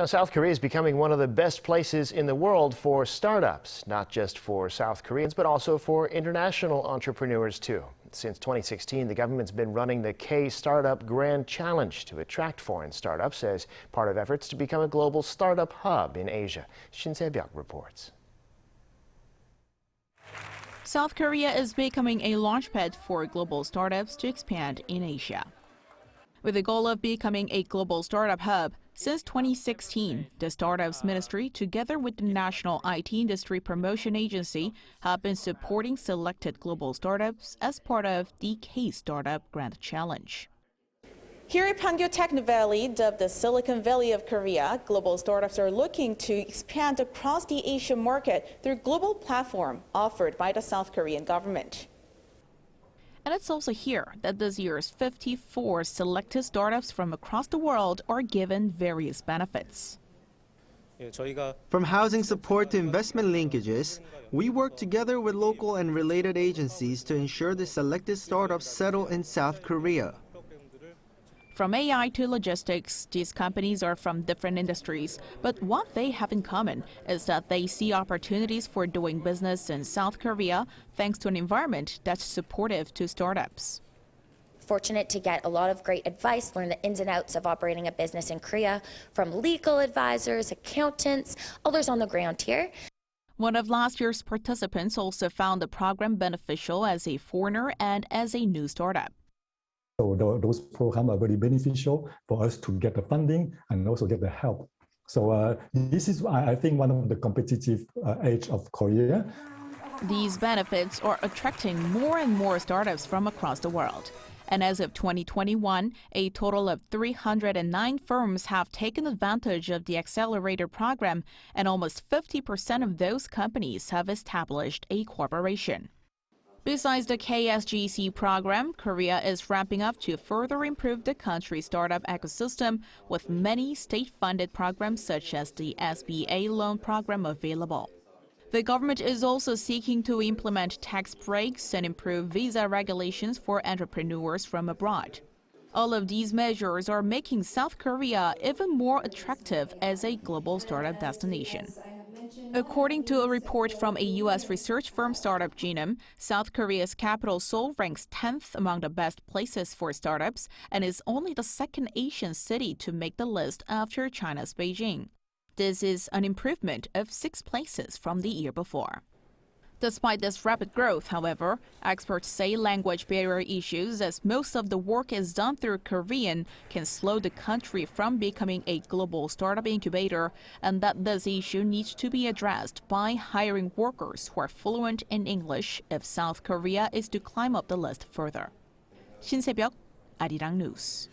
Now, South Korea is becoming one of the best places in the world for startups, not just for South Koreans, but also for international entrepreneurs, too. Since 2016, the government's been running the K-Startup Grand Challenge to attract foreign startups as part of efforts to become a global startup hub in Asia. Shin Se-byuck reports. South Korea is becoming a launchpad for global startups to expand in Asia. With the goal of becoming a global startup hub, since 2016, the Startups Ministry, together with the National IT Industry Promotion Agency, have been supporting selected global startups as part of the K-Startup Grand Challenge. Here at Pangyo Techno Valley, dubbed the Silicon Valley of Korea, global startups are looking to expand across the Asian market through a global platform offered by the South Korean government. And it's also here that this year's 54 selected startups from across the world are given various benefits. From housing support to investment linkages, we work together with local and related agencies to ensure the selected startups settle in South Korea. From AI to logistics, these companies are from different industries, but what they have in common is that they see opportunities for doing business in South Korea thanks to an environment that's supportive to startups. Fortunate to get a lot of great advice, learn the ins and outs of operating a business in Korea from legal advisors, accountants, others on the ground here. One of last year's participants also found the program beneficial as a foreigner and as a new startup. So those programs are very beneficial for us to get the funding and also get the help. So this is, I think, one of the competitive edge of Korea. These benefits are attracting more and more startups from across the world. And as of 2021, a total of 309 firms have taken advantage of the accelerator program, and almost 50% of those companies have established a corporation. Besides the KSGC program, Korea is ramping up to further improve the country's startup ecosystem with many state-funded programs such as the SBA loan program available. The government is also seeking to implement tax breaks and improve visa regulations for entrepreneurs from abroad. All of these measures are making South Korea even more attractive as a global startup destination. According to a report from a U.S. research firm Startup Genome, South Korea's capital Seoul ranks 10th among the best places for startups and is only the second Asian city to make the list after China's Beijing. This is an improvement of 6 places from the year before. Despite this rapid growth, however, experts say language barrier issues, as most of the work is done through Korean, can slow the country from becoming a global startup incubator, and that this issue needs to be addressed by hiring workers who are fluent in English if South Korea is to climb up the list further. Shin Se-byuck, Arirang News.